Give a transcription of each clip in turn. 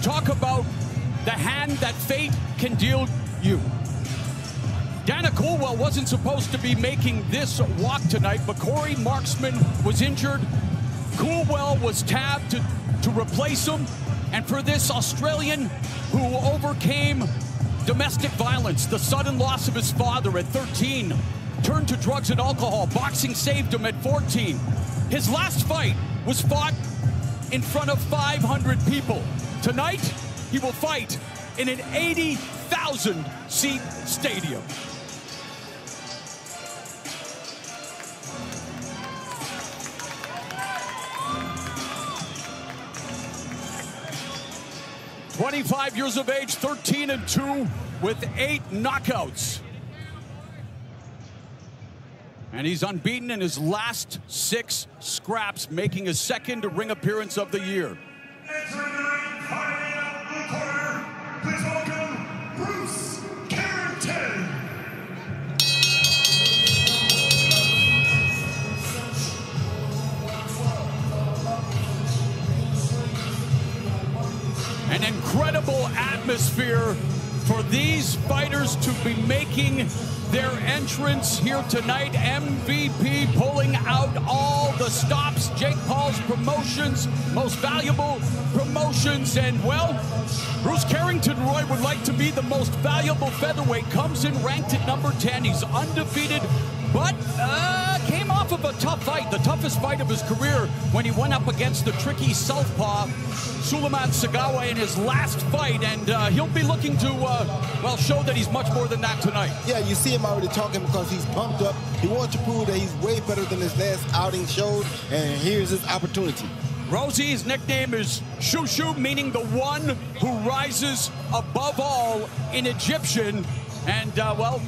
talk about the hand that fate can deal you. Dana Coolwell wasn't supposed to be making this walk tonight, but Corey Marksman was injured. Coolwell was tabbed to replace him. And for this Australian who overcame domestic violence, the sudden loss of his father at 13, turned to drugs and alcohol, boxing saved him at 14. His last fight was fought in front of 500 people. Tonight, he will fight in an 80,000-seat stadium. "25 years of age, 13-2 with 8 knockouts. And he's unbeaten in his last 6 scraps, making his second ring appearance of the year. Entering the ring, fighting out the corner, please welcome Bruce Carrington. An incredible atmosphere for these fighters to be making their entrance here tonight. MVP pulling out all the stops. Jake Paul's promotions, most valuable promotions. And, well, Bruce Carrington, Roy, would like to be the most valuable featherweight. Comes in ranked at number 10. He's undefeated, but came off of a tough fight, the toughest fight of his career, when he went up against the tricky southpaw Suleiman Sagawa in his last fight, and he'll be looking to, well, show that he's much more than that tonight. Yeah, you see him already talking because he's pumped up. He wants to prove that he's way better than his last outing showed, and here's his opportunity. Rosie's nickname is Shushu, meaning the one who rises above all in Egyptian, and, well,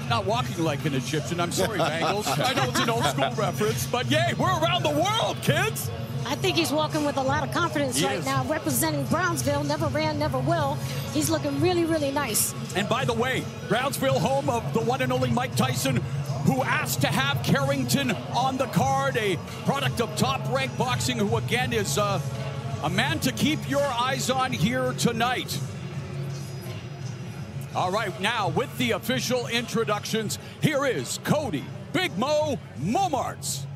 not walking like an Egyptian. I'm sorry, Bangles. I know it's an old school reference, but yay, we're around the world, kids. I think he's walking with a lot of confidence right now, representing Brownsville. Never ran, never will. He's looking really, really nice. And by the way, Brownsville, home of the one and only Mike Tyson, who asked to have Carrington on the card, a product of Top Rank Boxing, who again is a man to keep your eyes on here tonight. All right, now with the official introductions, here is Cody Big Mo Momarts.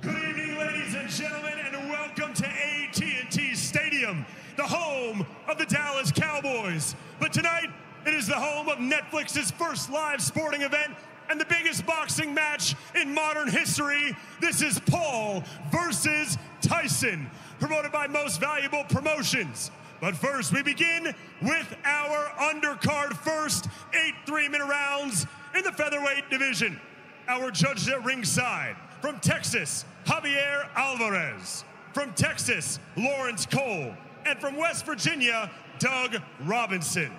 Good evening, ladies and gentlemen, and welcome to AT&T Stadium, the home of the Dallas Cowboys. But tonight, it is the home of Netflix's first live sporting event and the biggest boxing match in modern history. This is Paul versus Tyson, promoted by Most Valuable Promotions. But first, we begin with our undercard first 8 3-minute rounds in the featherweight division. Our judges at ringside, from Texas, Javier Alvarez. From Texas, Lawrence Cole. And from West Virginia, Doug Robinson.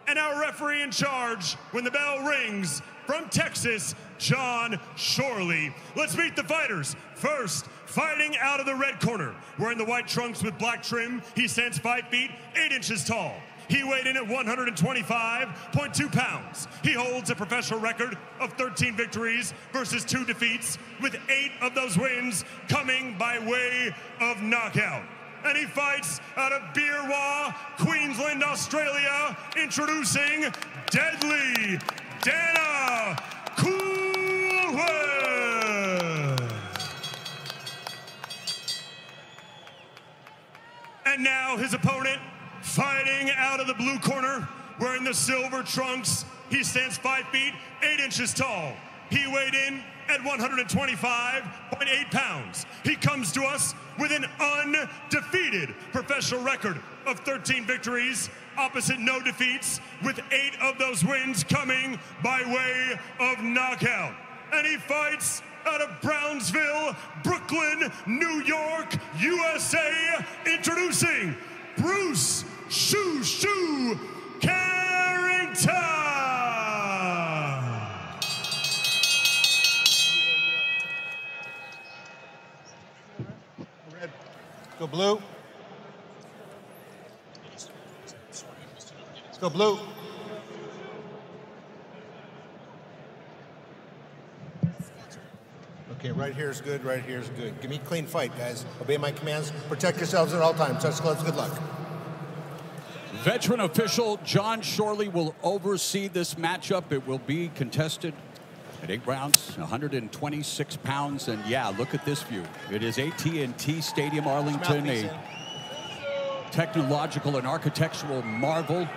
And our referee in charge, when the bell rings, from Texas, John Shorley. Let's meet the fighters. First, fighting out of the red corner, wearing the white trunks with black trim, he stands 5 feet, 8 inches tall. He weighed in at 125.2 pounds. He holds a professional record of 13 victories versus 2 defeats, with 8 of those wins coming by way of knockout. And he fights out of Beerwah, Queensland, Australia, introducing Deadly Dana Coolwell. And now his opponent, fighting out of the blue corner, wearing the silver trunks. He stands 5 feet, 8 inches tall. He weighed in at 125.8 pounds. He comes to us with an undefeated professional record of 13 victories, opposite no defeats, with 8 of those wins coming by way of knockout. And he fights out of Brownsville, Brooklyn, New York, USA, introducing Bruce Shoo Carrington. Red. Go blue. Let's go blue. Okay, right here is good, right here is good. Give me a clean fight, guys. Obey my commands. Protect yourselves at all times. Touch gloves, good luck. Veteran official John Shorley will oversee this matchup. It will be contested at 8 rounds, 126 pounds. And yeah, look at this view. It is AT&T Stadium, Arlington, a technological and architectural marvel.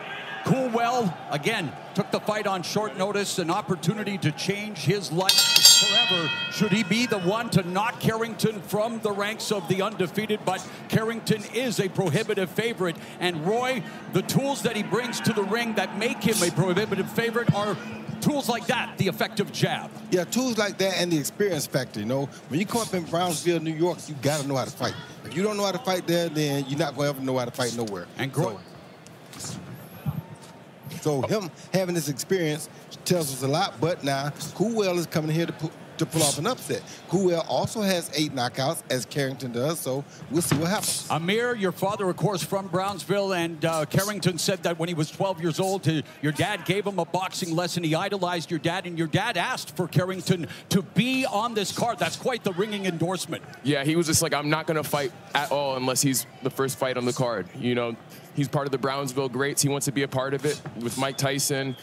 Coolwell, again, took the fight on short notice, an opportunity to change his life forever should he be the one to knock Carrington from the ranks of the undefeated. But Carrington is a prohibitive favorite. And Roy, the tools that he brings to the ring that make him a prohibitive favorite are tools like that, the effective jab. Yeah, tools like that and the experience factor, you know. When you come up in Brownsville, New York, you got to know how to fight. If you don't know how to fight there, then you're not going to ever know how to fight nowhere. And So him having this experience tells us a lot, but now Coolwell is coming here to pull off an upset. Coolwell also has 8 knockouts, as Carrington does, so we'll see what happens. Amir, your father, of course, from Brownsville, and Carrington said that when he was 12 years old, your dad gave him a boxing lesson. He idolized your dad, and your dad asked for Carrington to be on this card. That's quite the ringing endorsement. Yeah, he was just like, I'm not going to fight at all unless he's the first fight on the card. You know, he's part of the Brownsville greats. He wants to be a part of it with Mike Tyson,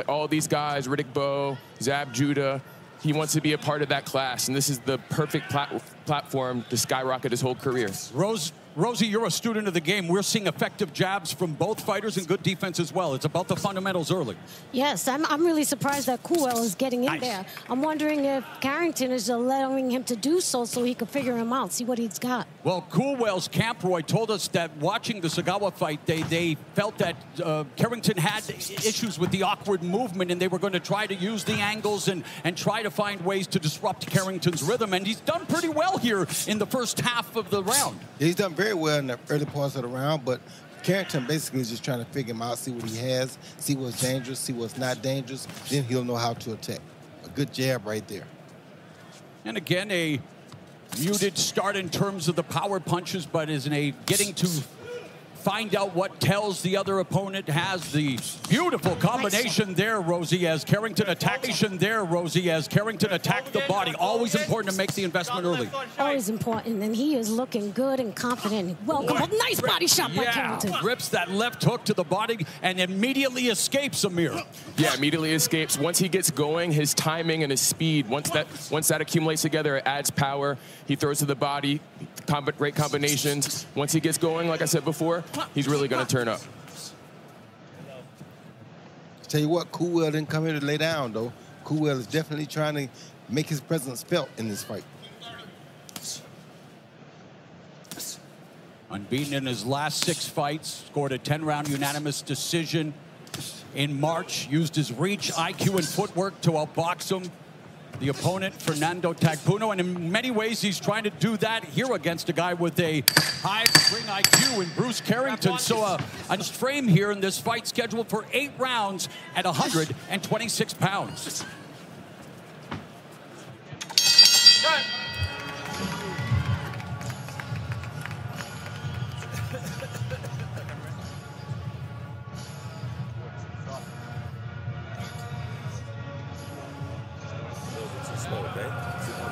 all these guys, Riddick Bowe, Zab Judah. He wants to be a part of that class, and this is the perfect platform to skyrocket his whole career. Rosie, you're a student of the game. We're seeing effective jabs from both fighters and good defense as well. It's about the fundamentals early. Yes, I'm really surprised that Coolwell is getting in there. I'm wondering if Carrington is allowing him to do so he can figure him out, see what he's got. Well, Coolwell's camp, Roy, told us that watching the Sagawa fight, they felt that Carrington had issues with the awkward movement, and they were going to try to use the angles and try to find ways to disrupt Carrington's rhythm. And he's done pretty well here in the first half of the round. He's done very well in the early parts of the round, but Carrington basically is just trying to figure him out, see what he has, see what's dangerous, see what's not dangerous, then he'll know how to attack. A good jab right there. And again, a muted start in terms of the power punches, but is getting to find out what tells the other opponent. Has the beautiful combination there, Rosie, as Carrington attacked the body. Always important to make the investment early. Always important, and he is looking good and confident. Welcome. Nice body shot by Carrington. Rips that left hook to the body and immediately escapes, Amir. Yeah, immediately escapes. Once he gets going, his timing and his speed, once that accumulates together, it adds power. He throws to the body, great combinations. Once he gets going, like I said before, he's really going to turn up. Tell you what, Coolwell didn't come here to lay down, though. Coolwell is definitely trying to make his presence felt in this fight. Unbeaten in his last 6 fights, scored a 10-round unanimous decision in March, used his reach, IQ, and footwork to outbox him. The opponent, Fernando Tagpuno, and in many ways he's trying to do that here against a guy with a high ring IQ in Bruce Carrington. So a frame here in this fight scheduled for 8 rounds at 126 pounds. Okay?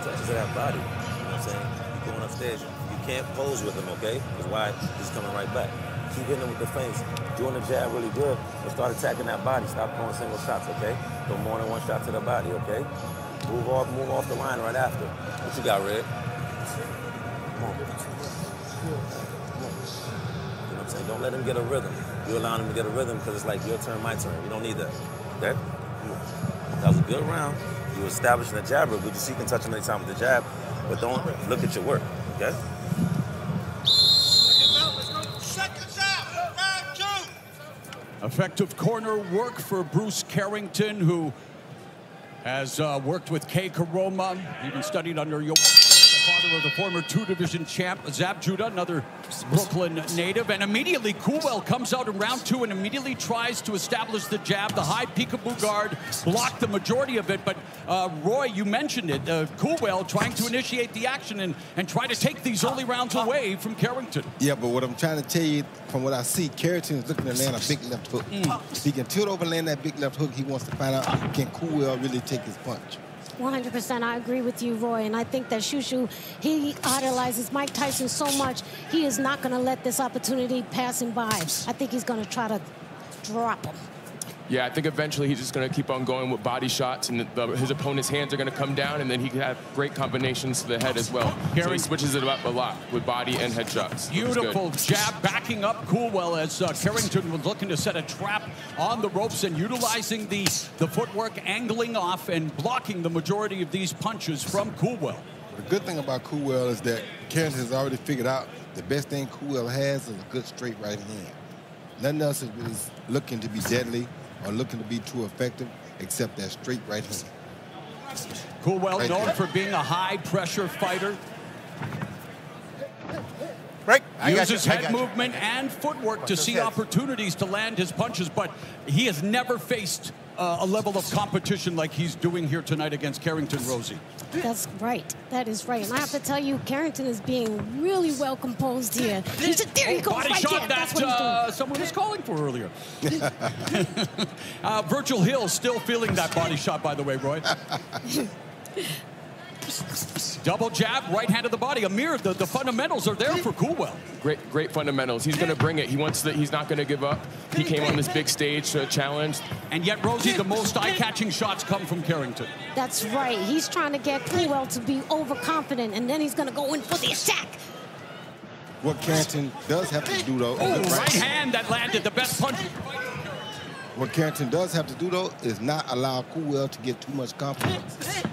Touches of that body. You know what I'm saying? You're going upstairs. You can't pose with him, okay? That's why he's coming right back. Keep hitting him with the feints. Doing the jab really good, but start attacking that body. Stop throwing single shots, okay? Throw more than one shot to the body, okay? Move off the line right after. What you got, Red? Come on. You know what I'm saying? Don't let him get a rhythm. You're allowing him to get a rhythm because it's like your turn, my turn. You don't need that, okay? Come on. That was a good round. You establishing the jab real good. You see you can touch him anytime with the jab, but don't look at your work, okay? Effective corner work for Bruce Carrington, who has worked with Kei Karoma, even studied under the father of the former 2-division champ, Zab Judah, another Brooklyn native. And immediately, Coolwell comes out in round 2 and immediately tries to establish the jab. The high peekaboo guard blocked the majority of it. But, Roy, you mentioned it. Coolwell trying to initiate the action and try to take these early rounds away from Carrington. Yeah, but what I'm trying to tell you, from what I see, Carrington is looking to land a big left hook. If he can tilt over and land that big left hook, he wants to find out, can Coolwell really take his punch? 100%, I agree with you, Roy. And I think that Shushu, he idolizes Mike Tyson so much, he is not going to let this opportunity pass him by. I think he's going to try to drop him. Yeah, I think eventually he's just going to keep on going with body shots, and his opponent's hands are going to come down, and then he can have great combinations to the head as well. So he switches it up a lot with body and head shots. Beautiful jab backing up Coolwell as Carrington was looking to set a trap on the ropes and utilizing the footwork, angling off and blocking the majority of these punches from Coolwell. The good thing about Coolwell is that Carrington has already figured out the best thing Coolwell has is a good straight right hand. Nothing else is looking to be deadly or looking to be too effective except that straight right hand. Coolwell known for being a high-pressure fighter. Right. Uses head movement and footwork to see opportunities to land his punches, but he has never faced a level of competition like he's doing here tonight against Carrington, Rosie. That's right. That is right. And I have to tell you, Carrington is being really well composed here. He said, there he goes, body right shot there. that someone was calling for earlier. Virgil Hill still feeling that body shot, by the way, Roy. Double jab, right hand of the body. Amir, the fundamentals are there for Coolwell. Great fundamentals. He's going to bring it. He's not going to give up. He came on this big stage to challenge. And yet, Rosie, the most eye-catching shots come from Carrington. That's right. He's trying to get Coolwell to be overconfident, and then he's going to go in for the attack. What Carrington does have to do, though... right hand that landed the best punch. What Carrington does have to do, though, is not allow Coolwell to get too much confidence.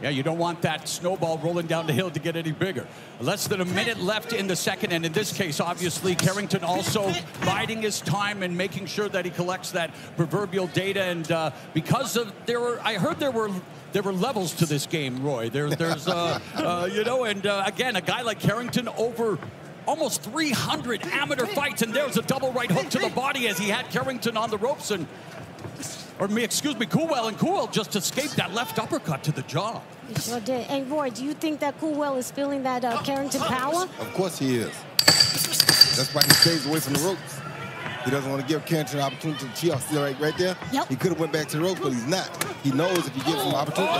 Yeah, you don't want that snowball rolling down the hill to get any bigger. Less than a minute left in the second, and in this case, obviously, Carrington also biding his time and making sure that he collects that proverbial data. And because of I heard there were levels to this game, Roy. There's you know, and again, a guy like Carrington over almost 300 amateur fights, and there's a double right hook to the body as he had Carrington on the ropes and. Coolwell, and Coolwell just escaped that left uppercut to the jaw. He sure did. And Roy, do you think that Coolwell is feeling that Carrington power? Of course he is. That's why he stays away from the ropes. He doesn't want to give Carrington an opportunity to tee off. See right there? Yep. He could have went back to the ropes, but he's not. He knows if he gives him an opportunity.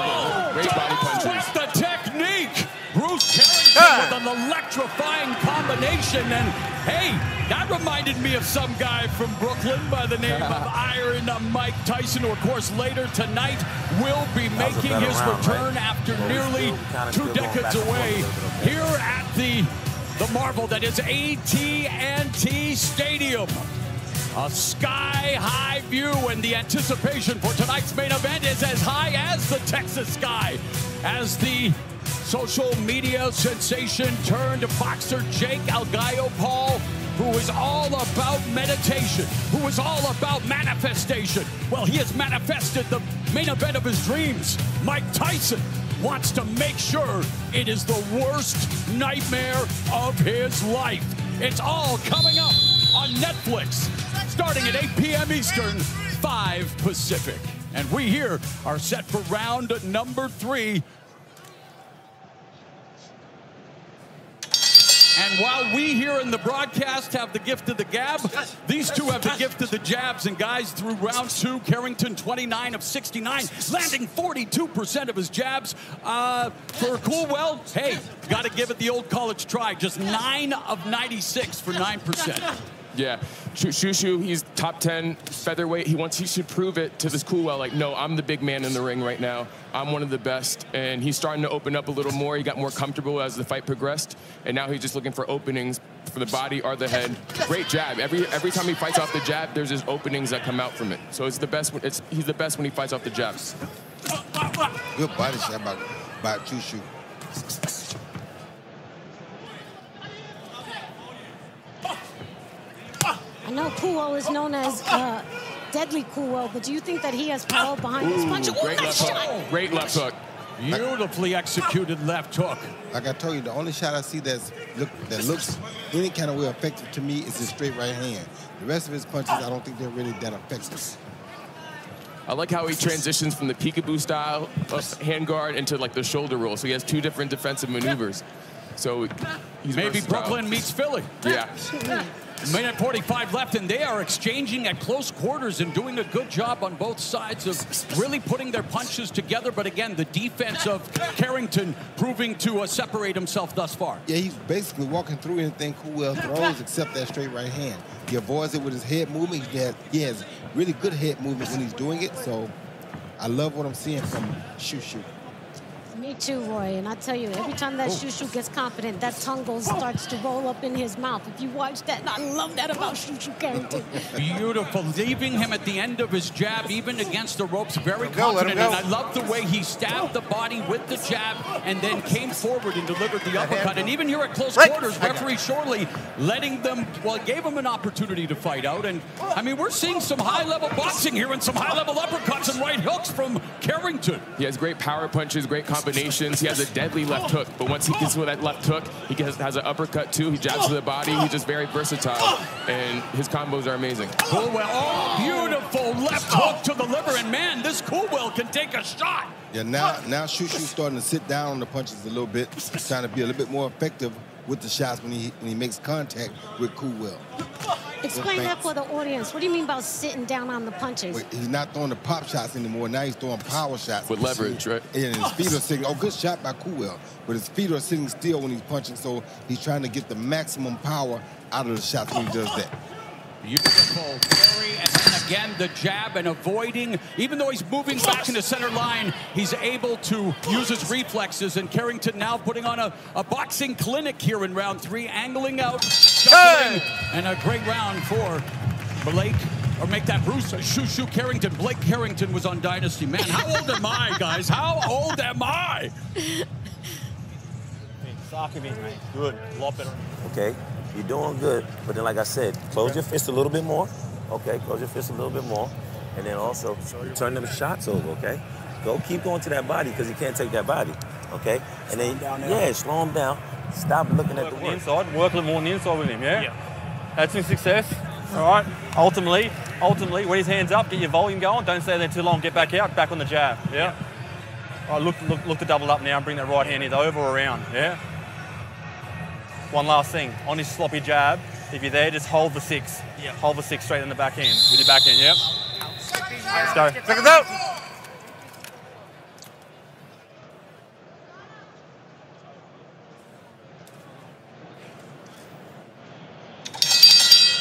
Great body punches. What's the technique? Bruce Carrington with an electrifying combination. And, hey, that reminded me of some guy from Brooklyn by the name of Iron Mike Tyson, who, of course, later tonight will be making his return after nearly 2 decades away here at the marvel that is AT&T Stadium. A sky-high view, and the anticipation for tonight's main event is as high as the Texas sky, as the social media sensation turned boxer Jake El Gallo Paul, who is all about meditation, who is all about manifestation. Well, he has manifested the main event of his dreams. Mike Tyson wants to make sure it is the worst nightmare of his life. It's all coming up on Netflix, starting at 8 p.m. Eastern, 5 Pacific. And we here are set for round number 3. And while we here in the broadcast have the gift of the gab, these two have the gift of the jabs. And guys, through round 2, Carrington 29 of 69, landing 42% of his jabs. For Coolwell, hey, got to give it the old college try. Just 9 of 96 for 9%. Yeah, Shushu, he's top 10 featherweight. He should prove it to this Coolwell, like, no, I'm the big man in the ring right now. I'm one of the best. And he's starting to open up a little more. He got more comfortable as the fight progressed. And now he's just looking for openings for the body or the head. Great jab. Every time he fights off the jab, there's just openings that come out from it. So it's the best. He's the best when he fights off the jabs. Good body shot by Shushu. I know Coolwell is known as Deadly Coolwell, but do you think that he has power behind his punch? Great left hook. Great left hook. Beautifully executed left hook. Like I told you, the only shot I see that looks any kind of way effective to me is his straight right hand. The rest of his punches, I don't think they're really that effective. I like how he transitions from the peekaboo style of hand guard into like the shoulder roll. So he has 2 different defensive maneuvers. So he's maybe versatile. Brooklyn meets Philly. Yeah. Minute 45 left, and they are exchanging at close quarters and doing a good job on both sides of really putting their punches together. But again, the defense of Carrington proving to separate himself thus far. Yeah, he's basically walking through anything Coolwell throws except that straight right hand. He avoids it with his head movement. He has really good head movement when he's doing it. So I love what I'm seeing from Shushu. Me too, Roy. And I tell you, every time that Shushu gets confident, that tongue starts to roll up in his mouth. If you watch that, I love that about Shushu Carrington. Beautiful. Leaving him at the end of his jab, even against the ropes, very confident. And I love the way he stabbed the body with the jab and then came forward and delivered the uppercut. And even here at close quarters, referee Shorley letting them, well, gave him an opportunity to fight out. And, I mean, we're seeing some high-level boxing here and some high-level uppercuts and right hooks from Carrington. He has great power punches, great combinations. He has a deadly left hook, but once he gets with that left hook, he has an uppercut too. He jabs to the body. He's just very versatile, and his combos are amazing. Coolwell, oh, beautiful left hook to the liver, and man, this Coolwell can take a shot. Yeah, now Shushu's starting to sit down on the punches a little bit, trying to be a little bit more effective with the shots when he makes contact with Coolwell. Explain that for the audience. What do you mean about sitting down on the punches? Wait, he's not throwing the pop shots anymore. Now he's throwing power shots. With leverage, right? And his feet are sitting. Oh, good shot by Coolwell. But his feet are sitting still when he's punching, so he's trying to get the maximum power out of the shots when he does that. Beautiful parry, and then again the jab and avoiding, even though he's moving back into center line, he's able to use his reflexes, and Carrington now putting on a boxing clinic here in round 3, angling out, shuffling, and a great round for Blake, or make that Bruce Shushu Carrington. Blake Carrington was on Dynasty. Man, how old am I, guys? How old am I? Good, a lot better. Okay, you're doing good, but then like I said, close your fist a little bit more. Okay, close your fist a little bit more. And then also turn them shots over, okay? Keep going to that body because he can't take that body, okay? And then, slow him down. Stop looking at the work. Inside, work a little more on the inside with him, yeah? Had some success, all right? Ultimately, when his hands up, get your volume going. Don't stay there too long, get back out, back on the jab, yeah? All right, look to double up now and bring that right hand either over or around, yeah? One last thing, on his sloppy jab, if you're there, just hold the 6. Yeah. Hold the 6 straight in the back end, with your back end, yep. Let's go. Seconds out.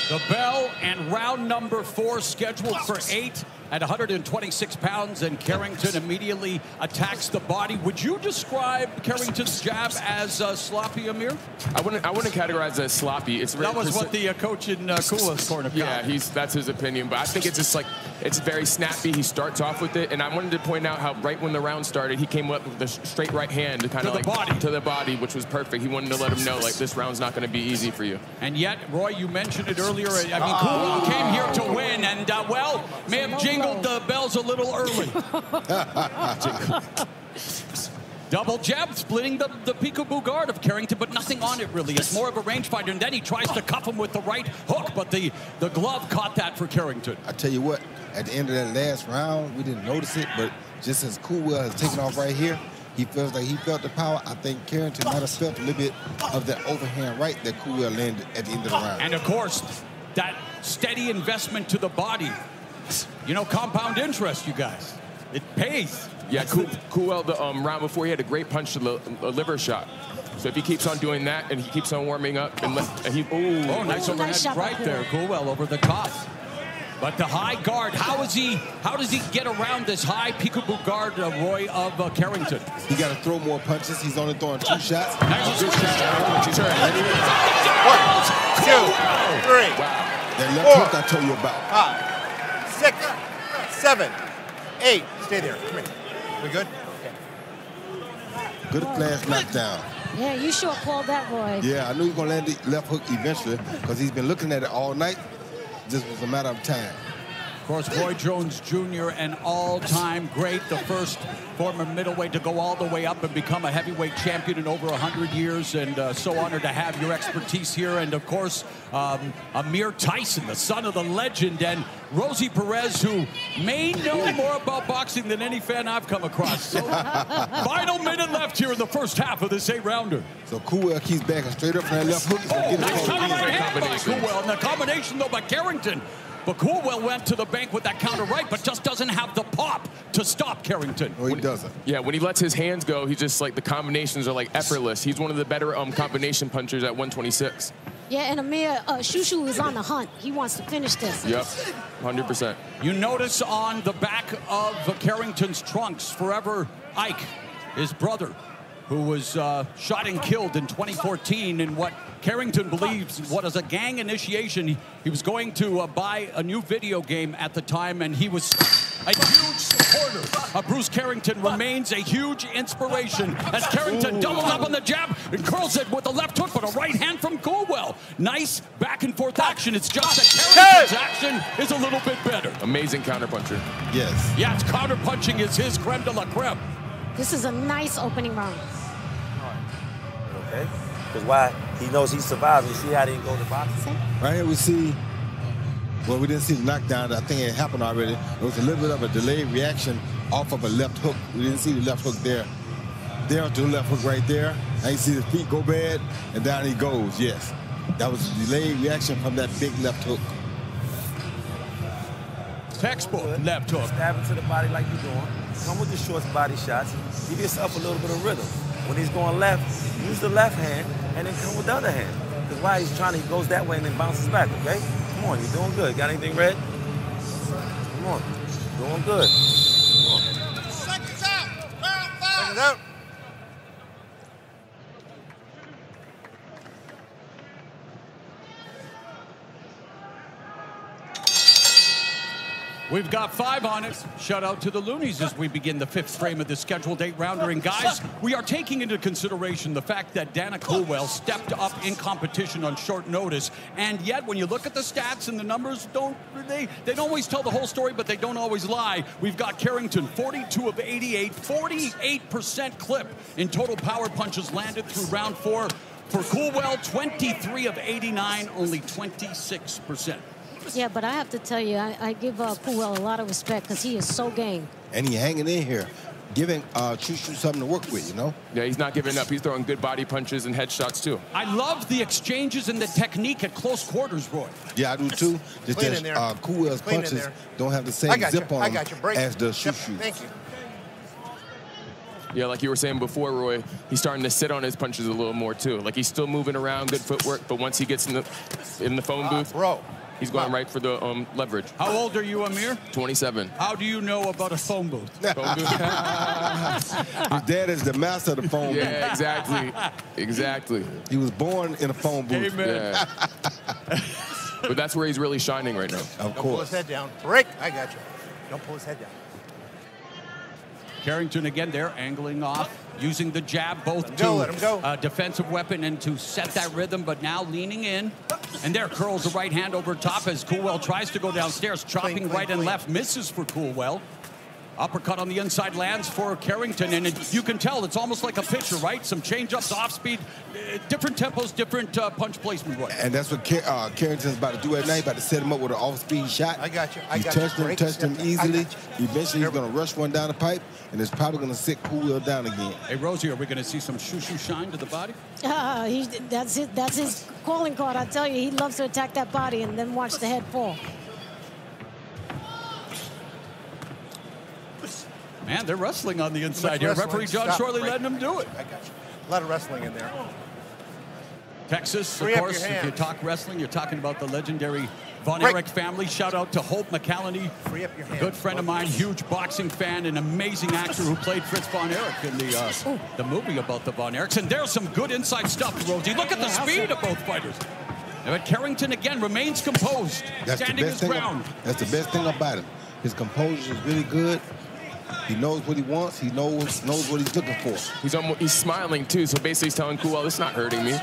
The bell and round number 4 scheduled for 8 at 126 pounds, and Carrington immediately attacks the body. Would you describe Carrington's jab as sloppy, Amir? I wouldn't categorize it as sloppy. That was what the coach in Kula's corner. Yeah, that's his opinion, but I think it's just like, it's very snappy. He starts off with it, and I wanted to point out how right when the round started, he came up with the straight right hand to kind of like to the body, which was perfect. He wanted to let him know, like, this round's not going to be easy for you. And yet, Roy, you mentioned it earlier. I mean, Kula came here to win, and well, may have jingled the bells a little early. Double jab, splitting the peekaboo guard of Carrington, but nothing on it really. It's more of a rangefinder, and then he tries to cuff him with the right hook, but the glove caught that for Carrington. I tell you what, at the end of that last round, we didn't notice it, but just as Coolwell has taken off right here, he feels like he felt the power. I think Carrington might have felt a little bit of that overhand right that Coolwell landed at the end of the round. And of course, that steady investment to the body. You know, compound interest, you guys. It pays. Yeah, Coolwell, the round before, he had a great punch to the liver shot. So if he keeps on doing that and he keeps on warming up, and nice overhead right there. Coolwell over the top. But the high guard, how does he get around this high peekaboo guard, Roy, of Carrington? He got to throw more punches. He's only throwing 2 shots. Nice good shot. 1, 2, 3. Wow. That left hook I told you about. 6, 7, 8. Stay there. Come here. We good? Okay. Good flash knockdown. Yeah, you sure called that, Roy. Yeah, I knew he was going to land the left hook eventually because he's been looking at it all night. Just was a matter of time. course, Roy Jones Jr., an all-time great, the first former middleweight to go all the way up and become a heavyweight champion in over 100 years, and so honored to have your expertise here. And, of course, Amir Tyson, the son of the legend, and Rosie Perez, who may know more about boxing than any fan I've come across. So, final minute left here in the first half of this 8-rounder. So Coolwell keeps backing straight up from that left hook. Oh, nice counter right hand by Coolwell. And the combination, though, by Carrington. But Coolwell went to the bank with that counter right, but just doesn't have the pop to stop Carrington. No, he doesn't. Yeah, when he lets his hands go, he's just like, the combinations are like effortless. He's one of the better combination punchers at 126. Yeah, and Amir, Shushu is on the hunt. He wants to finish this. Yep, 100%. You notice on the back of Carrington's trunks, Forever Ike, his brother, who was shot and killed in 2014 in what Carrington believes was a gang initiation. He was going to buy a new video game at the time, and he was a huge supporter of Bruce Carrington, remains a huge inspiration as Carrington doubles up on the jab and curls it with the left hook, but a right hand from Coolwell. Nice back and forth action. It's just that Carrington's action is a little bit better. Amazing counterpuncher. Yes. Yes, counterpunching is his creme de la creme. This is a nice opening round. Okay? Because why? He knows he survives. You see how he didn't go to boxing? Right here we see, well, we didn't see the knockdown. I think it happened already. There was a little bit of a delayed reaction off of a left hook. We didn't see the left hook there. There to the left hook right there. Now you see the feet go bad, and down he goes, yes. That was a delayed reaction from that big left hook. Textbook left hook. Stab him to the body like you're doing. Come with the short body shots. Give yourself a little bit of rhythm. When he's going left, use the left hand and then come with the other hand. Because why he's trying to, he goes that way and then bounces back, okay? Come on, you're doing good. Got anything red? Come on, doing good. Come on. Seconds out. Round 5. Seconds out. We've got 5 on it. Shout out to the Loonies as we begin the 5th frame of the scheduled 8-rounder. And guys, we are taking into consideration the fact that Dana Coolwell stepped up in competition on short notice. And yet, when you look at the stats and the numbers, they don't always tell the whole story, but they don't always lie. We've got Carrington, 42 of 88, 48% clip in total power punches landed through round 4. For Coolwell, 23 of 89, only 26%. Yeah, but I have to tell you, I give Coolwell a lot of respect because he is so game. And he hanging in here, giving Shushu something to work with, you know? Yeah, he's not giving up. He's throwing good body punches and headshots, too. I love the exchanges and the technique at close quarters, Roy. Yeah, I do, too. Just Clean that in there. Coolwell's Clean in punches there. don't have the same zip on them as the Shushu. Thank you. Yeah, like you were saying before, Roy, he's starting to sit on his punches a little more, too. Like, he's still moving around, good footwork, but once he gets in the phone booth, Bro. he's going right for the leverage. How old are you, Amir? 27. How do you know about a phone booth? Phone booth? His dad is the master of the phone booth. Yeah, exactly. Exactly. He was born in a phone booth. Amen. Yeah. But that's where he's really shining right now. Of Don't pull his course. head down. Rick, I got you. Don't pull his head down. Carrington again there, angling off, using the jab both Let him go. to defensive weapon and to set that rhythm, but now leaning in. And there curls the right hand over top as Coolwell tries to go downstairs, chopping right and left, misses for Coolwell. Uppercut on the inside lands for Carrington, and you can tell it's almost like a pitcher, right? Some change-ups, off-speed, different tempos, different punch placement. Roy. And that's what Carrington's about to do at night, about to set him up with an off-speed shot. I got you. He touched him easily. Eventually, he's going to rush one down the pipe, and it's probably going to sit Coolwell down again. Hey, Rosie, are we going to see some Shushu shine to the body? That's his calling card. I tell you, he loves to attack that body and then watch the head fall. Man, they're wrestling on the inside here. Referee John Shorley letting them do it. I got you. A lot of wrestling in there. Texas, of Free up course, your if you hands. talk wrestling, you're talking about the legendary Von Right. Erich family. Shout out to Hope McCallany, Free up your hands. good friend of mine, huge boxing fan, an amazing actor who played Fritz Von Erich in the movie about the Von Erichs. And there's some good inside stuff, Rosie. Look at the speed of both fighters. But Carrington, again, remains composed, standing his ground. That's the best thing about him. His composure is really good. He knows what he wants. He knows what he's looking for. He's smiling too. So basically, he's telling Coolwell, "This is not hurting me.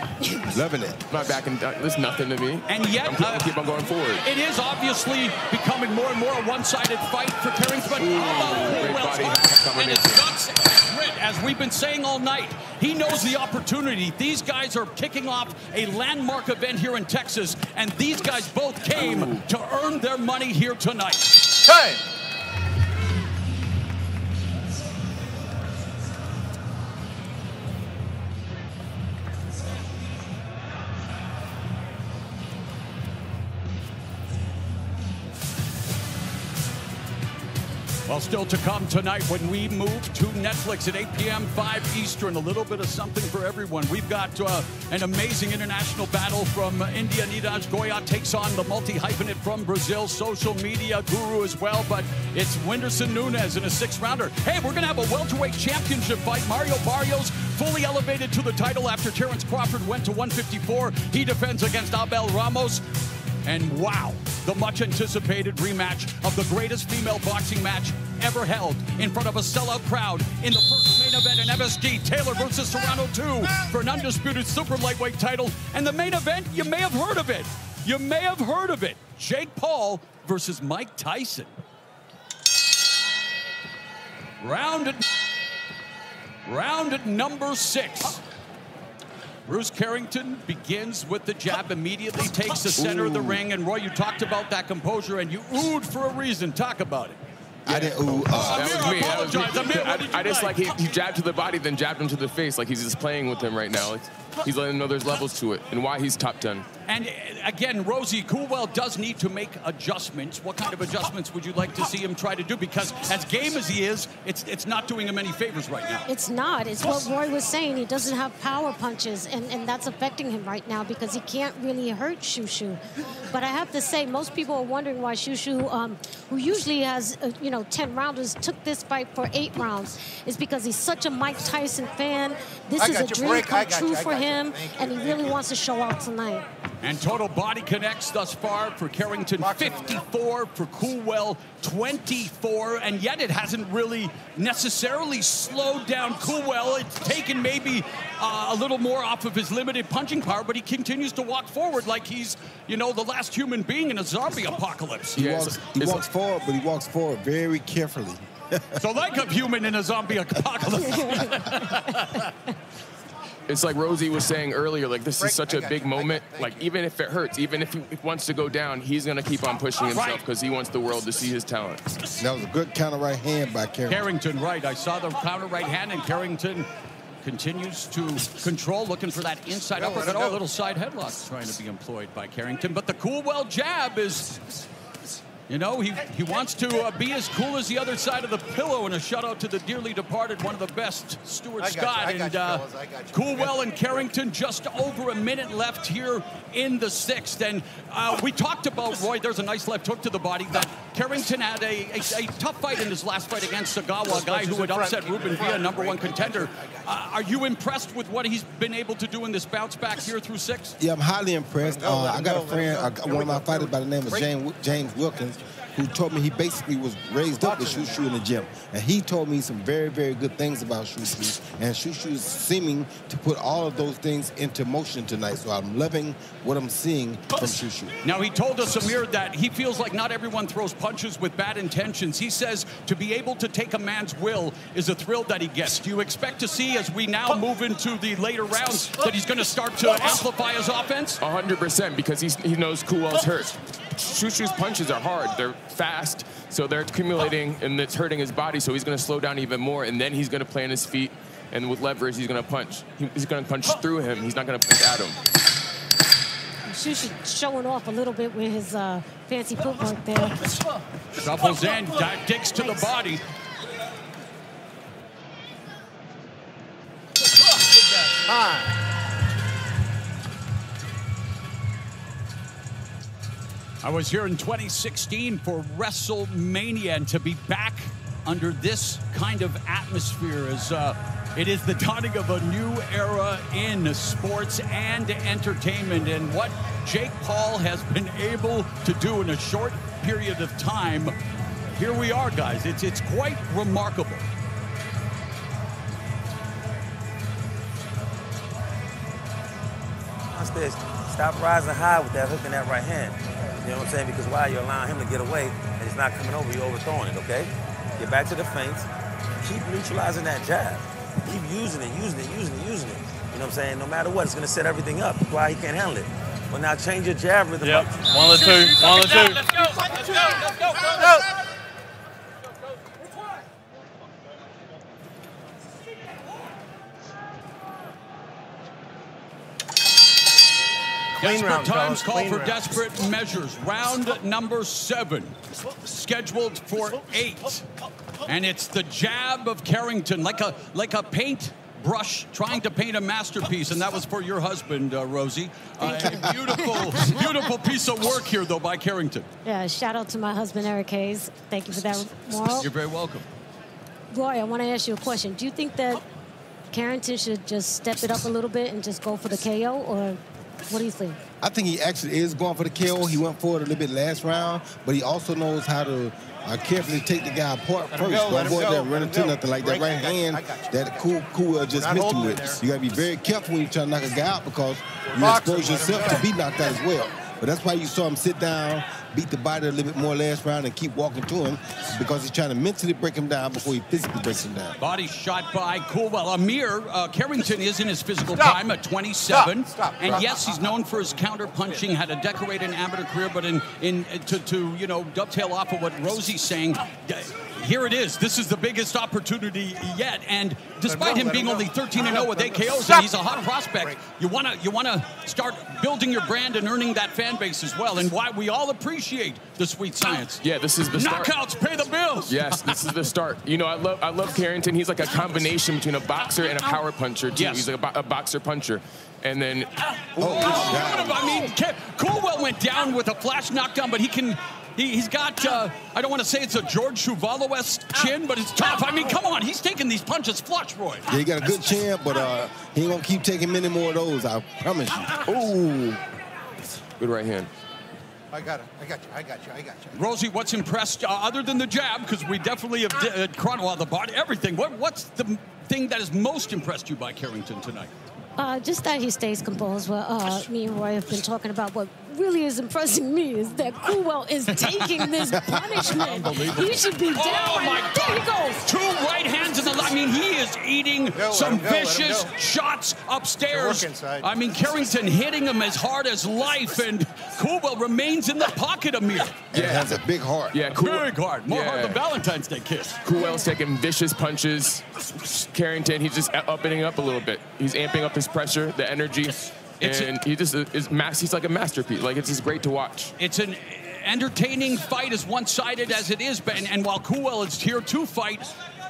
Loving it. I'm not backing down. This is nothing to me." And yet, I'm keep on going forward. It is obviously becoming more and more a one-sided fight for Carrington. But and his guts and grit, as we've been saying all night, he knows the opportunity. These guys are kicking off a landmark event here in Texas, and these guys both came to earn their money here tonight. Hey! Well, still to come tonight when we move to Netflix at 8 p.m., 5 Eastern. A little bit of something for everyone. We've got an amazing international battle from India. Niraj Goya takes on the multi-hyphenate from Brazil, social media guru as well. But it's Whindersson Nunes in a 6-rounder. Hey, we're going to have a welterweight championship fight. Mario Barrios fully elevated to the title after Terrence Crawford went to 154. He defends against Abel Ramos. And wow, the much-anticipated rematch of the greatest female boxing match ever held in front of a sellout crowd in the first main event in MSG. Taylor versus Serrano 2 for an undisputed super lightweight title. And the main event, you may have heard of it. You may have heard of it. Jake Paul versus Mike Tyson. Round number 6. Bruce Carrington begins with the jab, immediately takes the center of the ring. And Roy, you talked about that composure, and you oohed for a reason. Talk about it. I didn't ooh. That was me. I just like he jabbed to the body, then jabbed him to the face. Like he's just playing with him right now. Like, he's letting him know there's levels to it and why he's top 10. And again, Rosie, Coolwell does need to make adjustments. What kind of adjustments would you like to see him try to do? Because as game as he is, it's not doing him any favors right now. It's not. It's what Roy was saying. He doesn't have power punches, and that's affecting him right now because he can't really hurt Shushu. But I have to say, most people are wondering why Shushu, who usually has, 10 rounders, took this fight for 8 rounds. It's because he's such a Mike Tyson fan. This is a dream come true for him, and he really wants to show out tonight. And total body connects thus far for Carrington, 54, for Coolwell, 24, and yet it hasn't really necessarily slowed down Coolwell. It's taken maybe a little more off of his limited punching power, but he continues to walk forward like he's, the last human being in a zombie apocalypse. He walks forward, but he walks forward very carefully. So like a human in a zombie apocalypse. It's like Rosie was saying earlier, like this is such a big moment. Like even if it hurts, even if he wants to go down, he's going to keep on pushing himself because he wants the world to see his talent. That was a good counter right hand by Carrington. Carrington, right. I saw the counter right hand, and Carrington continues to control, looking for that inside uppercut. Oh, a little side headlock trying to be employed by Carrington. But the Coolwell jab is... he wants to be as cool as the other side of the pillow, and a shout-out to the dearly departed, one of the best, Stuart Scott. And Coolwell and Carrington, just over a minute left here in the 6th. And we talked about, Roy, there's a nice left hook to the body, that Carrington had a tough fight in his last fight against Sagawa, a guy who had upset Ruben Villa, #1 contender. Are you impressed with what he's been able to do in this bounce back here through 6? Yeah, I'm highly impressed. I got a friend, one of my fighters by the name of James Wilkins, who told me he basically was raised up with Shushu in the gym. And he told me some very, very good things about Shushu. And Shushu is seeming to put all of those things into motion tonight. So I'm loving what I'm seeing from Shushu. Now, he told us, Amir, that he feels like not everyone throws punches with bad intentions. He says to be able to take a man's will is a thrill that he gets. Do you expect to see, as we now move into the later rounds, that he's going to start to amplify his offense? 100%, because he knows Coolwell's hurt. Shushu's punches are hard. They're fast, so they're accumulating, and it's hurting his body, so he's going to slow down even more, and then he's going to play on his feet, and with leverage, he's going to punch. He's going to punch through him. He's not going to punch at him. Shushu showing off a little bit with his fancy footwork there. Shuffles in, digs to the body. I was here in 2016 for WrestleMania, and to be back under this kind of atmosphere is it is the dawning of a new era in sports and entertainment. And what Jake Paul has been able to do in a short period of time, here we are, guys. It's quite remarkable. Stop rising high with that hook in that right hand. You know what I'm saying? Because why? You're allowing him to get away, and he's not coming over. You're overthrowing it, okay? Get back to the feints. Keep neutralizing that jab. Keep using it. You know what I'm saying? No matter what, it's going to set everything up. That's why he can't handle it. But now change your jab rhythm up. One of the two. One of the two. Let's go. Desperate times call for desperate measures. Round number 7, scheduled for 8. And it's the jab of Carrington, like a paint brush trying to paint a masterpiece, and that was for your husband, Rosie. A beautiful piece of work here, though, by Carrington. Yeah, shout out to my husband, Eric Hayes. Thank you for that, Mauro. You're very welcome. Roy, I want to ask you a question. Do you think that Carrington should just step it up a little bit and just go for the KO, or what do you think? I think he actually is going for the KO. He went for it a little bit last round, but he also knows how to carefully take the guy apart first. Don't go out there running to nothing like that right hand that Cool just missed him with. You got to be very careful when you try to knock a guy out because you expose yourself to be knocked out as well. But that's why you saw him sit down, beat the body a little bit more last round, and keep walking to him because he's trying to mentally break him down before he physically breaks him down. Body shot by Coolwell. Amir Carrington is in his physical prime at 27. And yes, he's known for his counter punching, had a decorated amateur career, but to dovetail off of what Rosie's saying, here it is. This is the biggest opportunity yet. And despite him being only 13-0 with 8 KOs, and he's a hot prospect, you wanna start building your brand and earning that fan base as well. And why we all appreciate the sweet science. Yeah, this is the start. Knockouts pay the bills. Yes, this is the start. You know, I love Carrington. He's like a combination between a boxer and a power puncher too. Yes. He's like a boxer puncher. And then, Coolwell went down with a flash knockdown, but he's got, I don't want to say it's a George Chuvalo-esque chin, but it's tough. I mean, come on, he's taking these punches flush, Roy. Yeah, he got a good chin, but he ain't going to keep taking many more of those, I promise you. Ooh. Good right hand. I got you. Rosie, what's impressed, other than the jab, because we definitely have chrono the body, everything. What's the thing that has most impressed you by Carrington tonight? Just that he stays composed. Well, me and Roy have been talking about what really is impressing me is that Coolwell is taking this punishment. He should be down. Oh my God! There he goes. 2 right hands in the line. I mean, he is eating some vicious shots upstairs. I mean, Carrington hitting him as hard as life, and Coolwell remains in the pocket, Amir. Yeah, has a big heart. Yeah, big heart. More heart than Valentine's Day kiss. Coolwell's taking vicious punches. Carrington, he's just upping up a little bit. He's amping up his pressure, the energy. And he just he's like a masterpiece. Like, it's just great to watch. It's an entertaining fight, as one-sided as it is, and while Coolwell is here to fight,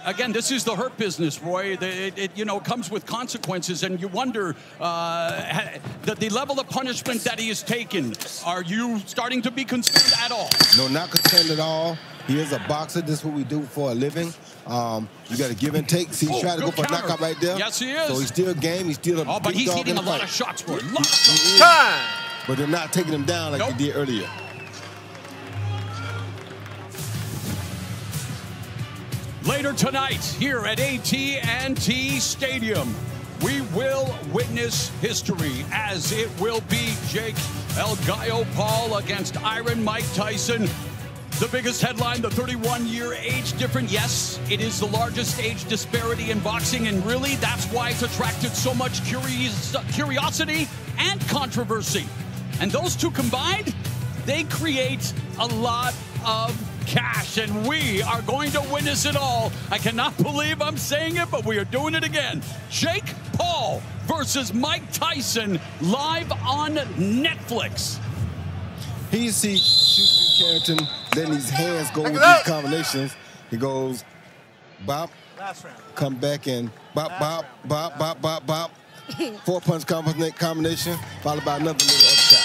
again, this is the hurt business, Roy. It comes with consequences, and you wonder the level of punishment that he has taken. Are you starting to be concerned at all? No, not concerned at all. He is a boxer. This is what we do for a living. You got to give and take. See, he's trying to go for a knockout right there. Yes, he is. So he's still game. He's still a but big he's dog hitting in the a lot fight. of shots, Roy. Time. But they're not taking him down like they did earlier. Later tonight, here at AT&T Stadium, we will witness history, as it will be Jake El Gallo Paul against Iron Mike Tyson. The biggest headline, the 31-year age difference. Yes, it is the largest age disparity in boxing, and really that's why it's attracted so much curiosity and controversy. And those two combined, they create a lot of cash, and we are going to witness it all. I cannot believe I'm saying it, but we are doing it again. Jake Paul versus Mike Tyson, live on Netflix. Here you see Carrington letting these hands go with these combinations. He goes bop, come back and bop, bop, bop, bop, bop, bop. 4-punch combination, followed by another little upshot.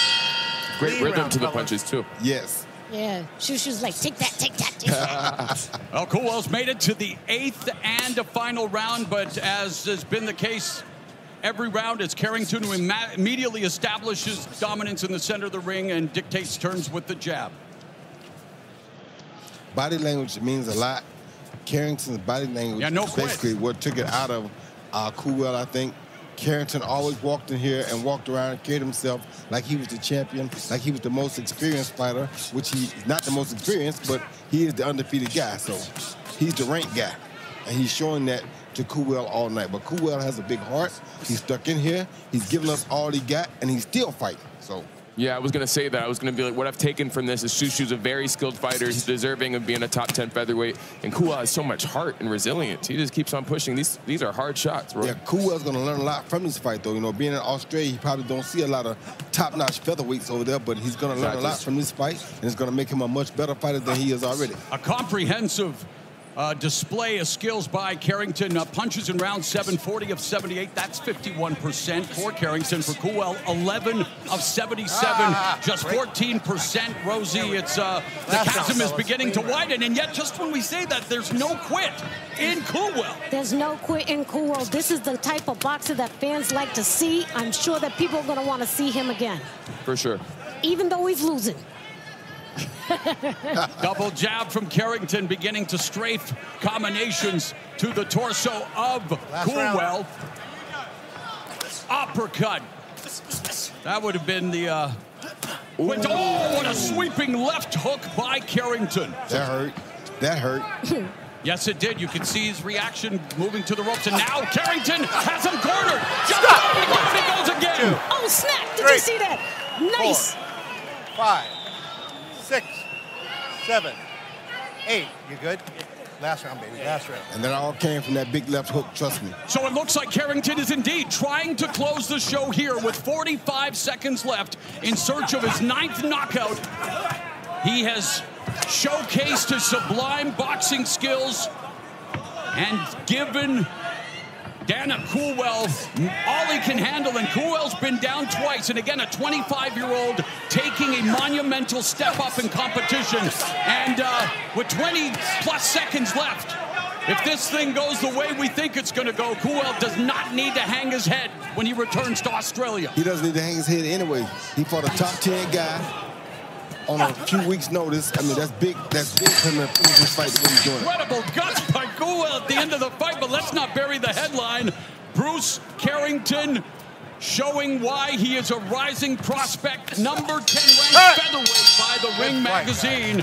Great rhythm to the punches, too. Yes. Yeah, Shushu's like, take that, take that, take that. Well, Coolwell's made it to the 8th and a final round, but as has been the case every round, it's Carrington who immediately establishes dominance in the center of the ring and dictates terms with the jab. body language means a lot. Carrington's body language is basically what took it out of Coolwell, I think. Carrington always walked in here and walked around and carried himself like he was the champion, like he was the most experienced fighter, which he's not the most experienced, but he is the undefeated guy. So he's the ranked guy, and he's showing that to Coolwell all night. But Coolwell has a big heart. He's stuck in here. He's giving us all he got, and he's still fighting. So. Yeah, I was going to say that. I was going to be like, what I've taken from this is Shushu's a very skilled fighter. He's deserving of being a top 10 featherweight. And Coolwell has so much heart and resilience. He just keeps on pushing. These are hard shots, bro. Yeah, Coolwell's going to learn a lot from this fight, though. You know, being in Australia, he probably don't see a lot of top-notch featherweights over there, but he's going to learn a lot from this fight, and it's going to make him a much better fighter than he is already. A comprehensive display of skills by Carrington. Punches in round 7, 40 of 78. That's 51% for Carrington. For Coolwell, 11 of 77, just 14%. Rosie, it's the chasm is beginning to widen, and yet just when we say that, there's no quit in Coolwell. There's no quit in Coolwell. This is the type of boxer that fans like to see. I'm sure that people are going to want to see him again. For sure. Even though he's losing. Double jab from Carrington, beginning to strafe combinations to the torso of Coolwell. Uppercut. That would have been the... oh, what a sweeping left hook by Carrington. That hurt. That hurt. Yes, it did. You can see his reaction moving to the ropes. And now Carrington has him cornered. Just he goes again. Oh, snap. Did you see that? Nice. 4, 5, 6, 7, 8. You good? Last round, baby. Last round. And that all came from that big left hook, trust me. So it looks like Carrington is indeed trying to close the show here with 45 seconds left in search of his 9th knockout. He has showcased his sublime boxing skills and given Dana Coolwell all he can handle, and Coolwell's been down twice, and again, a 25-year-old taking a monumental step up in competition, and with 20-plus seconds left, if this thing goes the way we think it's going to go, Coolwell does not need to hang his head when he returns to Australia. He doesn't need to hang his head anyway. He fought a top 10 guy on a few weeks' notice. I mean, that's big. That's big for him to finish this fight the way he's doing. Incredible guts by Coolwell at the end of the fight, but let's not bury the headline. Bruce Carrington showing why he is a rising prospect, number 10 ranked featherweight by the Ring magazine.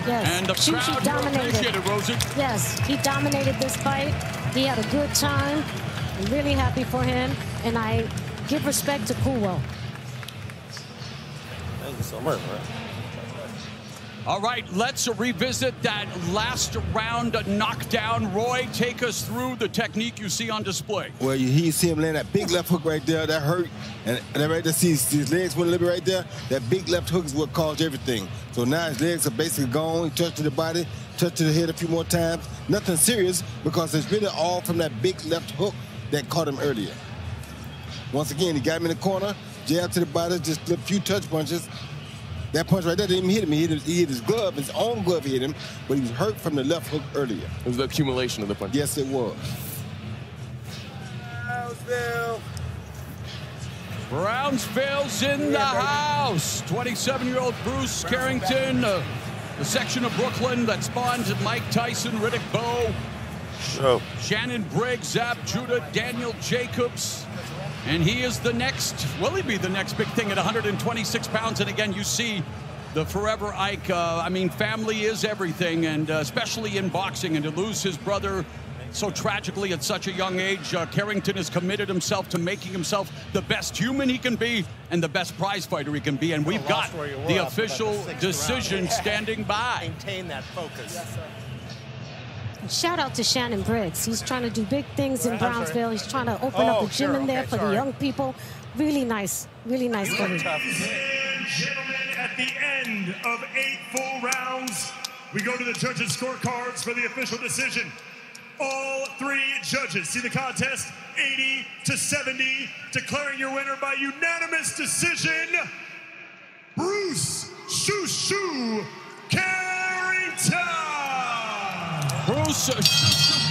Yes, and the crowd appreciated, Rosie. Yes, he dominated this fight. He had a good time. I'm really happy for him, and I give respect to Coolwell. Thank you so much, man. All right, let's revisit that last round knockdown. Roy, take us through the technique you see on display. Well, you see him land that big left hook right there. That hurt. And that right there, see his legs went a little bit right there. That big left hook is what caused everything. So now his legs are basically gone. He touched to the body, touched to the head a few more times. Nothing serious because it's really all from that big left hook that caught him earlier. Once again, he got him in the corner, jab to the body, just a few touch punches. That punch right there didn't even hit him. He hit his glove, his own glove hit him, but he was hurt from the left hook earlier. It was the accumulation of the punch. Yes, it was. Brownsville's in the house. 27-year-old Bruce Carrington, the section of Brooklyn that spawned Mike Tyson, Riddick Bowe, Shannon Briggs, Zab Judah, Daniel Jacobs. And he is the next, will he be the next big thing at 126 pounds? And again, you see the forever Ike. I mean, family is everything, and especially in boxing. And to lose his brother so tragically at such a young age, Carrington has committed himself to making himself the best human he can be and the best prize fighter he can be. And we've got the official decision standing by. Maintain that focus. Yes, sir. Shout out to Shannon Briggs. He's trying to do big things in Brownsville. He's trying to open up a gym in there for the young people. Really nice for him. Ladies and gentlemen, at the end of 8 full rounds, we go to the judges' scorecards for the official decision. All 3 judges see the contest 80-70, declaring your winner by unanimous decision, Bruce "Shoo-Shoo" Carrington. Bruce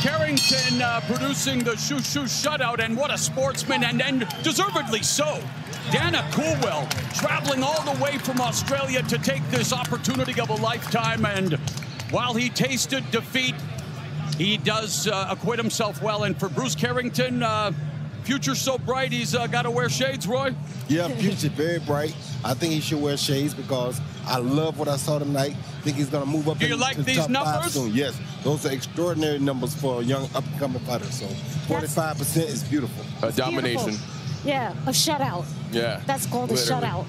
Carrington producing the Shoo-Shoo shutout, and what a sportsman, and deservedly so. Dana Coolwell traveling all the way from Australia to take this opportunity of a lifetime, and while he tasted defeat, he does acquit himself well. And for Bruce Carrington, future's so bright, he's got to wear shades, Roy? Yeah, future very bright. I think he should wear shades because I love what I saw tonight. I think he's going to move up. Do you like these top numbers? 5 soon. Yes, those are extraordinary numbers for a young up-and-coming fighter. So 45% is beautiful. Domination. Beautiful. Yeah, a shutout. Yeah. That's called a shutout.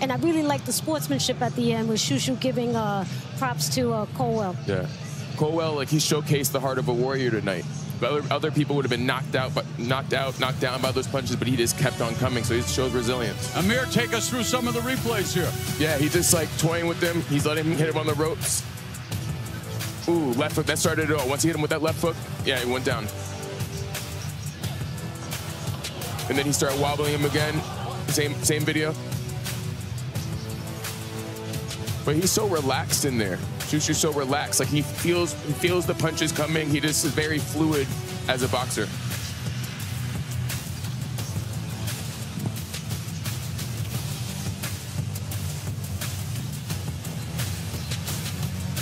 And I really like the sportsmanship at the end with Shushu giving props to Colwell. Yeah. Colwell, like, he showcased the heart of a warrior tonight. Other people would have been knocked down by those punches, but he just kept on coming, so he shows resilience. Amir, take us through some of the replays here. Yeah, he just like toying with him. He's letting him hit him on the ropes. Ooh, left hook, that started it all. Once he hit him with that left hook, yeah, he went down. And then he started wobbling him again. Same video. But he's so relaxed in there. Shushu's so relaxed. Like, he feels the punches coming. He just is very fluid as a boxer.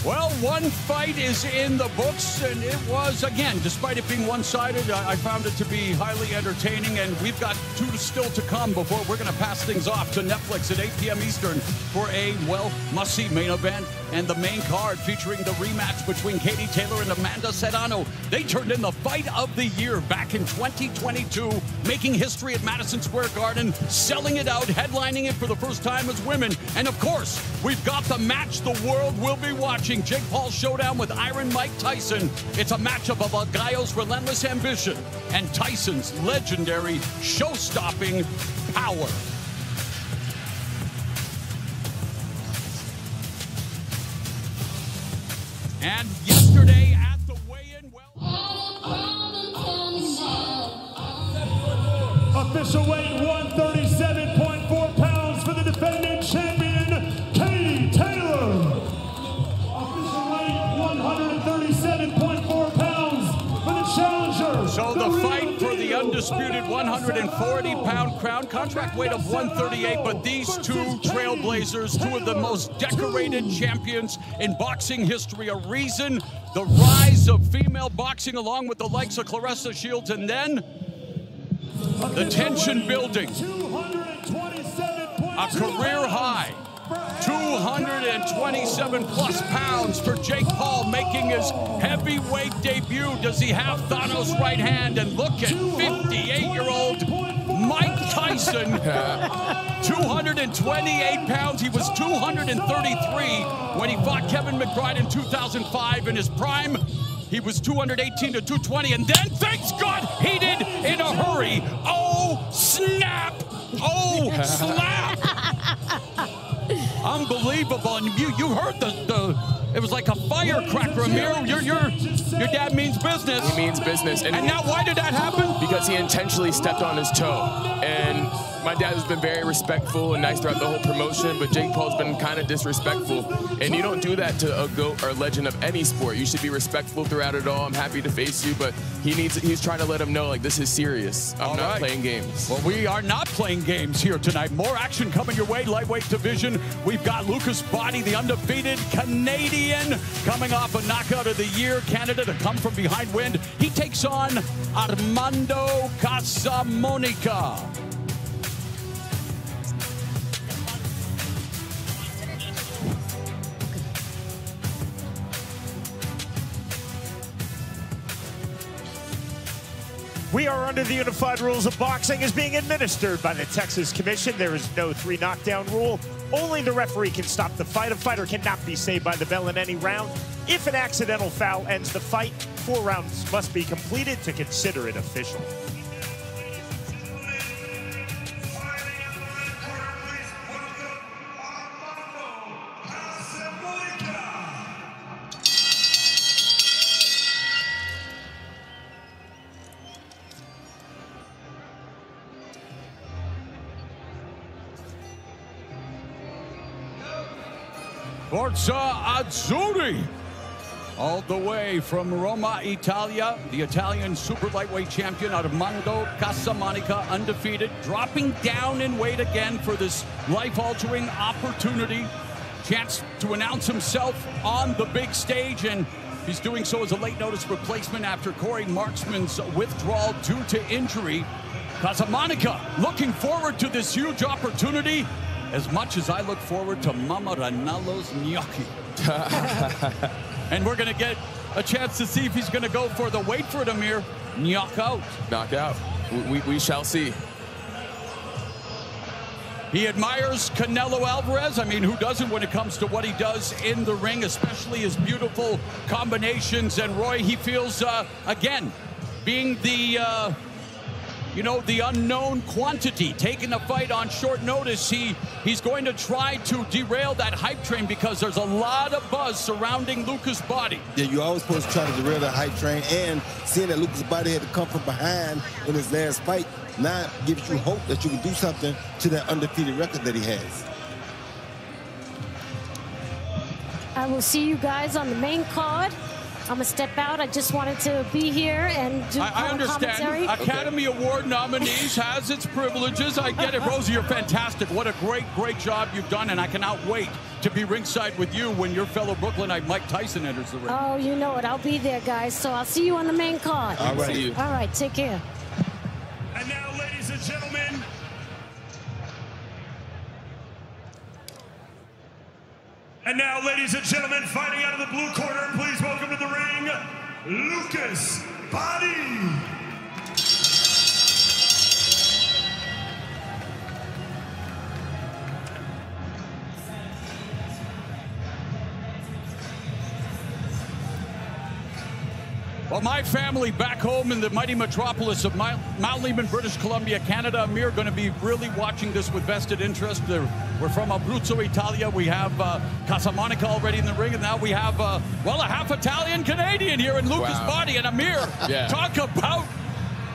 Well, one fight is in the books, and it was, again, despite it being one-sided, I found it to be highly entertaining, and we've got 2 still to come before we're going to pass things off to Netflix at 8 p.m. Eastern for a, well, must-see main event and the main card featuring the rematch between Katie Taylor and Amanda Serrano. They turned in the fight of the year back in 2022, making history at Madison Square Garden, selling it out, headlining it for the first time as women. And, of course, we've got the match the world will be watching. Jake Paul's showdown with Iron Mike Tyson. It's a matchup of El Gallo's relentless ambition and Tyson's legendary show-stopping power. And yesterday at the weigh-in, Official weight 137.4 pounds for the defending champion, Katie Taylor. Official weight 137.4 pounds for the challenger. So the fight for the undisputed 140-pound crown, contract weight of 138, but these 2 trailblazers, 2 of the most decorated champions in boxing history, a reason the rise of female boxing along with the likes of Claressa Shields, and then the tension building. A career high. 227 plus pounds for Jake Paul, making his heavyweight debut. Does he have Thanos' right hand? And look at 58-year-old Mike Tyson, 228 pounds. He was 233 when he fought Kevin McBride in 2005. In his prime, he was 218 to 220, and then things got heated in a hurry. Oh, snap! Oh, slap! Unbelievable. And you heard it was like a firecracker, Amir. Your dad means business. He means business. And now why did that happen? Because he intentionally stepped on his toe. And my dad has been very respectful and nice throughout the whole promotion, but Jake Paul's been kind of disrespectful. And you don't do that to a GOAT or legend of any sport. You should be respectful throughout it all. I'm happy to face you, but he's trying to let him know, like, this is serious. I'm not playing games. Well, we are not playing games here tonight. More action coming your way, lightweight division. We've got Lucas Body, the undefeated Canadian, coming off a knockout of the year. Canada to come from behind win. He takes on Armando Casamonica. We are under the unified rules of boxing as being administered by the Texas Commission. There is no 3 knockdown rule. Only the referee can stop the fight. A fighter cannot be saved by the bell in any round. If an accidental foul ends the fight, 4 rounds must be completed to consider it official. Forza Azzurri, all the way from Roma, Italia, the Italian super lightweight champion Armando Casamonica, undefeated, dropping down in weight again for this life-altering opportunity chance to announce himself on the big stage, and he's doing so as a late notice replacement after Corey Marksman's withdrawal due to injury. Casablanca looking forward to this huge opportunity as much as I look forward to Mama Ranallo's gnocchi. And we're going to get a chance to see if he's going to go for the, wait for it, Amir, knockout. Knockout. We shall see. He admires Canelo Alvarez. I mean, who doesn't when it comes to what he does in the ring, especially his beautiful combinations. And Roy, he feels, again, being the, the unknown quantity, taking a fight on short notice, he's going to try to derail that hype train because there's a lot of buzz surrounding Lucas' body. Yeah, you're always supposed to try to derail that hype train, and seeing that Lucas' body had to come from behind in his last fight now gives you hope that you can do something to that undefeated record that he has. I will see you guys on the main card. I'm going to step out. I just wanted to be here and do I understand. commentary. Academy Award nominees has its privileges. I get it. Rosie, you're fantastic. What a great job you've done, and I cannot wait to be ringside with you when your fellow Brooklynite Mike Tyson enters the ring. Oh, you know it. I'll be there, guys. So I'll see you on the main card. All right. See you. All right, take care. And now, ladies and gentlemen, fighting out of the blue corner, please welcome to the ring, Lucas Body. Well, my family back home in the mighty metropolis of Mount Lehman, British Columbia, Canada, Amir, going to be really watching this with vested interest. We're from Abruzzo, Italia. We have Casablanca already in the ring, and now we have, a half Italian-Canadian here in Lucas Body. And Amir, talk about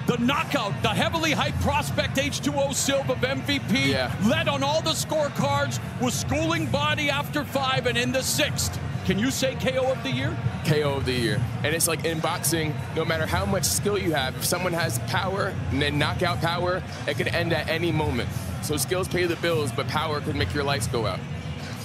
the knockout, the heavily hyped prospect H2O Silva of MVP, led on all the scorecards, was schooling Body after 5 and in the 6th. Can you say KO of the year? KO of the year. And it's like in boxing, no matter how much skill you have, if someone has power and then knockout power, it could end at any moment. So skills pay the bills, but power could make your lights go out.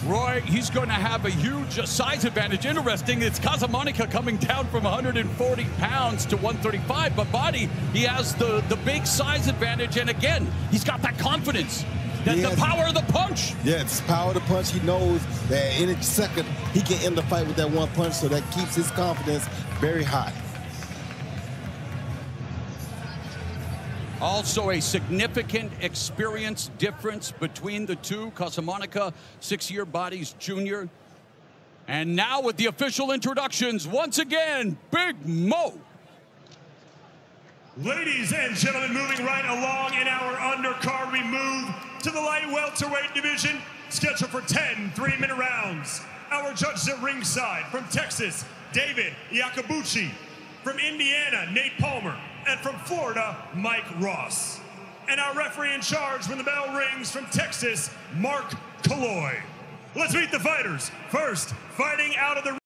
Roy, he's going to have a huge size advantage. Interesting, it's Casablanca coming down from 140 pounds to 135, but Body, he has the big size advantage, and again, he's got that confidence. That's the power of the punch. Yeah, it's power of the punch. He knows that any second he can end the fight with that one punch, so that keeps his confidence very high. Also a significant experience difference between the two. Casablanca, 6-year Body's junior. And now with the official introductions, once again, Big Mo. Ladies and gentlemen, moving right along in our undercard, we move to the light welterweight division, scheduled for 10 3-minute rounds. Our judges at ringside, from Texas, David Iacobucci. From Indiana, Nate Palmer. And from Florida, Mike Ross. And our referee in charge when the bell rings, from Texas, Mark Kalloy. Let's meet the fighters. First, fighting out of the